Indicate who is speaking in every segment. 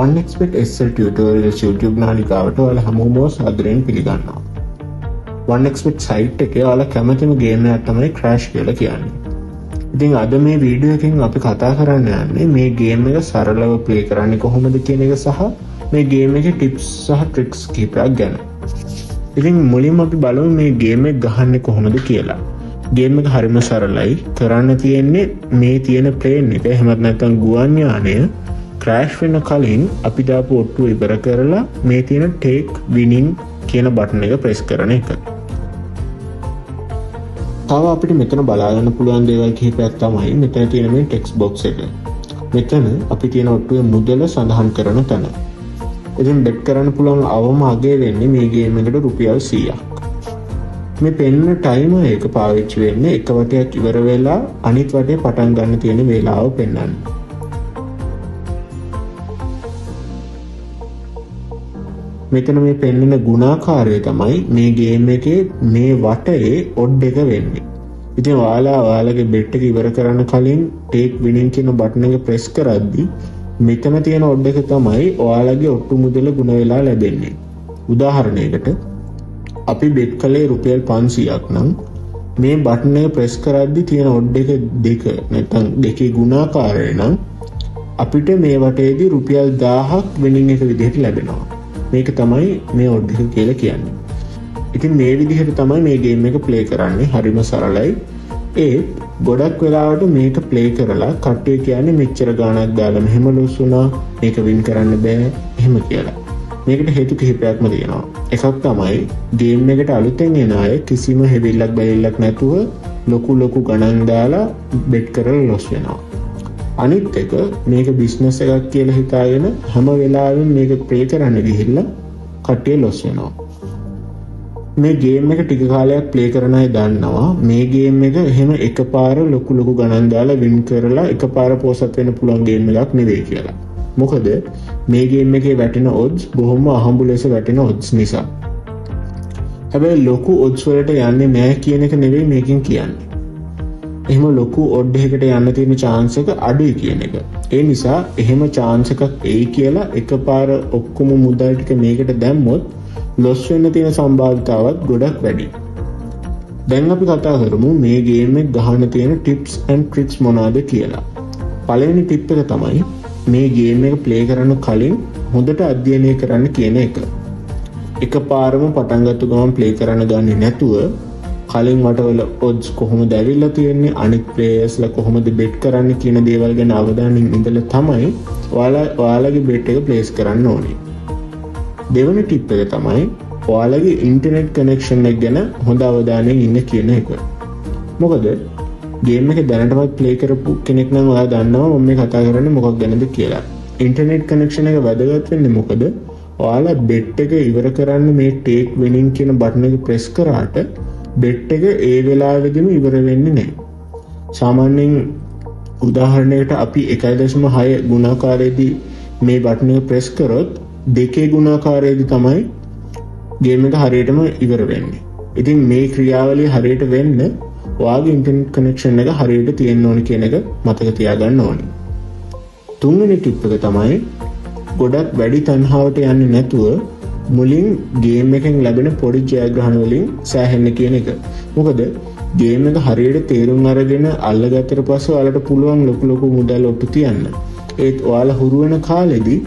Speaker 1: OneXpert SL Tutorials YouTube නාලිකාවට ඔයාලා හැමෝම සාදරයෙන් පිළිගන්නවා. OneXpert site එකේ ඔයාලා කැමතිම ගේම් එකක් තමයි Crash කියලා කියන්නේ. ඉතින් අද මේ වීඩියෝ එකෙන් අපි කතා කරන්න යන්නේ මේ ගේම් එක සරලව ප්ලේ කරන්නේ කොහොමද කියන එක සහ මේ ගේම් එකේ ටිප්ස් සහ ට්‍රික්ස් කිහිපයක් ගැන. ඉතින් මුලින්ම අපි බලමු මේ ගේම් එක ගහන්නේ කොහොමද කියලා. ගේම් එක හරිම සරලයි. කරන්න තියෙන්නේ මේ තියෙන ප්ලේන් එක එහෙමත් නැත්නම් ගුවන් යානය ක්‍රෑෂ් වෙන කලින් අපි දාපු ඔට්ටුව ඉවර කරලා මේ තියෙන ටේක් විනින් කියන බටන් එක ප්‍රෙස් කරන එක. තව අපිට මෙතන බලාගන්න පුළුවන් දේවල් කිහිපයක් තමයි මෙතන තියෙන මේ ටෙක්ස්ට් බොක්ස් එක. මෙතන අපි තියෙන ඔට්ටුවේ මුදල සඳහන් කරන තැන. ඉතින් බෙට් කරන්න පුළුවන් අවම අගය වෙන්නේ මේ ගේම් එකට රුපියල් 100ක්. මේ පෙන්න ටයිමර් එක පාවිච්චි වෙන්නේ එක වටයක් ඉවර වෙලා අනිත් වටේ පටන් ගන්න තියෙන වේලාව පෙන්වන්න. මෙතන මේ පෙන්වන ගුණාකාරය තමයි මේ ගේම් එකේ මේ වටේ ඔඩ් එක වෙන්නේ. ඉතින් ඔයාලගේ බෙට් එක ඉවර කරන්න කලින් ටේක් විනින් කියන බටන් එක ප්‍රෙස් කරද්දී මෙතන තියෙන ඔඩ් එක තමයි ඔයාලගේ ඔට්ටු මුදල ගුණ වෙලා ලැබෙන්නේ. උදාහරණයකට අපි බෙට් කළේ රුපියල් 500ක් නම් මේ බටන් එක ප්‍රෙස් කරද්දී තියෙන ඔඩ් එක දෙක නැත්නම් දෙකේ ගුණාකාරය නම් අපිට මේ වටේදී රුපියල් 1000ක් විනින් එක විදිහට ලැබෙනවා. මේක තමයි මේ ඔඩ් එක කියලා කියන්නේ. ඉතින් මේ විදිහට තමයි මේ ගේම් එක ප්ලේ කරන්නේ. හරිම සරලයි. ඒත් ගොඩක් වෙලාවට මේක ප්ලේ කරලා කට්ටිය කියන්නේ මෙච්චර ගාණක් දාලා මෙහෙම ලොස් වුණා, මේක වින් කරන්න බෑ එහෙම කියලා. මේකට හේතු කිහිපයක්ම තියෙනවා. එකක් තමයි ගේම් එකට අලුතෙන් එන අය කිසිම හැවිල්ලක් බැලිල්ලක් නැතුව ලොකු ගණන් දාලා බෙට් කරලා ලොස් වෙනවා. අනිත් එක මේක බිස්නස් එකක් කියලා හිතාගෙන හැම වෙලාවෙම මේක ප්ලේ කරන්න ගිහිල්ලා කට්ටිය ලොස් වෙනවා. මේ ගේම් එක ටික කාලයක් ප්ලේ කරන අය දන්නවා මේ ගේම් එක එහෙම එකපාර ලොකු ගණන් දාලා වින් කරලා එකපාර පෝසත් වෙන්න පුළුවන් ගේම් එකක් නෙවෙයි කියලා. මොකද මේ ගේම් එකේ වැටෙන odds බොහොම අහඹු ලෙස වැටෙන odds නිසා. හැබැයි ලොකු odds වලට යන්නේ නැහැ කියන එක නෙවෙයි මේකෙන් කියන්නේ. එහෙම ලොකු ඔඩ් එකකට යන්න තියෙන chance එක අඩුයි කියන එක. ඒ නිසා එහෙම chance එකක් එයි කියලා එකපාර ඔක්කොම මුදල් ටික මේකට දැම්මොත් ලොස් වෙන්න තියෙන සම්භාවිතාවත් ගොඩක් වැඩි. දැන් අපි කතා කරමු මේ ගේම් එක ගහන්න තියෙන tips and tricks මොනවාද කියලා. පළවෙනි tip එක තමයි මේ ගේම් එක play කරන්න කලින් හොඳට අධ්‍යයනය කරන්න කියන එක. එකපාරම පටන් ගත්ත ගමන් play කරන්න ගන්නේ නැතුව කලින් වටවල odds කොහොමද ඇවිල්ලා තියෙන්නේ, අනිත් ප්ලේයර්ස්ලා කොහොමද බෙට් කරන්නේ කියන දේවල් ගැන අවධානයෙන් ඉඳලා තමයි ඔයාලගේ බෙට් එක ප්ලේස් කරන්න ඕනේ. දෙවෙනි ටිප් එක තමයි ඔයාලගේ ඉන්ටර්නෙට් කනෙක්ෂන් එක ගැන හොඳ අවධානයෙන් ඉන්න කියන එක. මොකද ගේම් එක දැනටමත් ප්ලේ කරපු කෙනෙක් නම් ඔයා දන්නවා මම මේ කතා කරන්නේ මොකක් ගැනද කියලා. ඉන්ටර්නෙට් කනෙක්ෂන් එක වැදගත් වෙන්නේ මොකද ඔයාලා බෙට් එක ඉවර කරන්න මේ ටේක් විනින් කියන බටන් එක ප්‍රෙස් කරාට බෙට් එක ඒ වෙලාවෙදිම ඉවර වෙන්නේ නැහැ. සාමාන්‍යයෙන් උදාහරණයකට අපි 1.6 ගුණාකාරයේදී මේ බටන් එක ප්‍රෙස් කරොත් 2 ගුණාකාරයේදී තමයි ගේම් එක හරියටම ඉවර වෙන්නේ. ඉතින් මේ ක්‍රියාවලිය හරියට වෙන්න ඔයාගේ ඉන්ටර්නෙට් කනෙක්ෂන් එක හරියට තියෙන්න ඕනේ කියන එක මතක තියාගන්න ඕනේ. තුන්වෙනි ටිප් එක තමයි ගොඩක් වැඩි තණ්හාවට යන්නේ නැතුව මුලින් ගේම් එකෙන් ලැබෙන පොඩි ජයග්‍රහණ වලින් සෑහෙන්න කියන එක. මොකද ගේම් එක හරියට තේරුම් අරගෙන අල්ලගත්තට පස්සේ ඔයාලට පුළුවන් ලොකු මුදල් ඔට්ටු තියන්න. ඒත් ඔයාලා හුරු වෙන කාලෙදී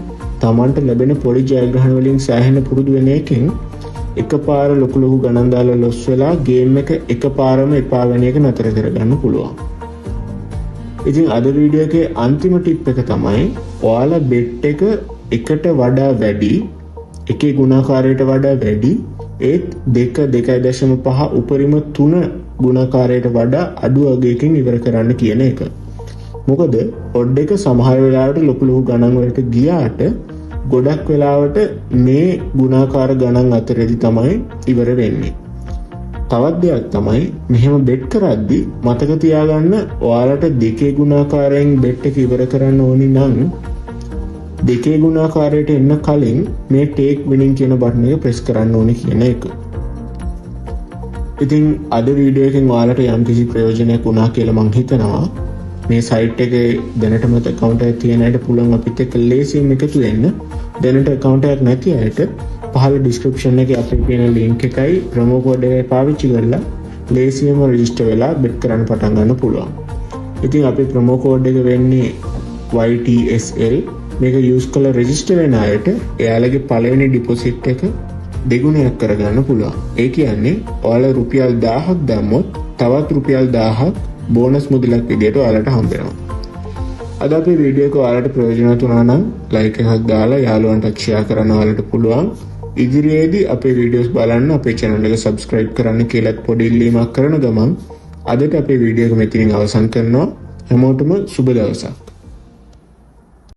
Speaker 1: Tamanට ලැබෙන පොඩි ජයග්‍රහණ වලින් සෑහෙන්න පුරුදු වෙන එකෙන් එකපාර ලොකු ගණන් දාලා ලොස් වෙලා ගේම් එක එකපාරම එපා වෙන එක නතර කරගන්න පුළුවන්. ඉතින් අද වීඩියෝ එකේ අන්තිම ටිප් එක තමයි ඔයාලා බෙට් එක එකට වඩා වැඩි එකේ ගුණාකාරයට වඩා වැඩි ඒත් 2.5 උපරිම 3 ගුණාකාරයට වඩා අඩු අගයකින් ඉවර කරන්න කියන එක. මොකද ඔඩ් එක සමහර වෙලාවට ලොකු ගණන් වලට ගියාට ගොඩක් වෙලාවට මේ ගුණාකාර ගණන් අතරේදී තමයි ඉවර වෙන්නේ. තවත් දෙයක් තමයි මෙහෙම බෙට් කරද්දී මතක තියාගන්න ඔයාලට 2 ගුණාකාරයෙන් බෙට් එක ඉවර කරන්න ඕනි නම් 2 ගුණාකාරයට එන්න කලින් මේ ටේක් විනින් කියන බටන් එක ප්‍රෙස් කරන්න ඕනේ කියන එක. ඉතින් අද වීඩියෝ එකෙන් ඔයාලට යම්කිසි ප්‍රයෝජනයක් වුණා කියලා මම හිතනවා. මේ සයිට් එකේ දැනටම account එකක් තියෙන අයට පුළුවන් අපිත් එක්ක ලේසියෙන් එකතු වෙන්න. දැනට account එකක් නැති අයට පහළ description එකේ අපේ තියෙන link එකයි promo code එකයි පාවිච්චි කරලා ලේසියෙන්ම register වෙලා bet කරන්න පටන් ගන්න පුළුවන්. ඉතින් අපේ promo code එක වෙන්නේ YTSL. මේක use කරලා register වෙන අයට එයාලගේ පළවෙනි deposit එක දෙගුණයක් කරගන්න පුළුවන්. ඒ කියන්නේ ඔයාලා රුපියල් 1000ක් දැම්මොත් තවත් රුපියල් 1000ක් බෝනස් මුදලක් විදියට ඔයාලට හම්බ වෙනවා. අද අපේ වීඩියෝ එක ඔයාලට ප්‍රයෝජනවත් වුණා නම් like එකක් දාලා යාළුවන්ට share කරන්න ඔයාලට පුළුවන්. ඉදිරියේදී අපේ වීඩියෝස් බලන්න අපේ channel එක subscribe කරන්න කියලාත් පොඩි ඉල්ලීමක් කරන ගමන් අදට අපේ වීඩියෝ එක මෙතනින් අවසන් කරනවා. හැමෝටම සුබ දවසක්.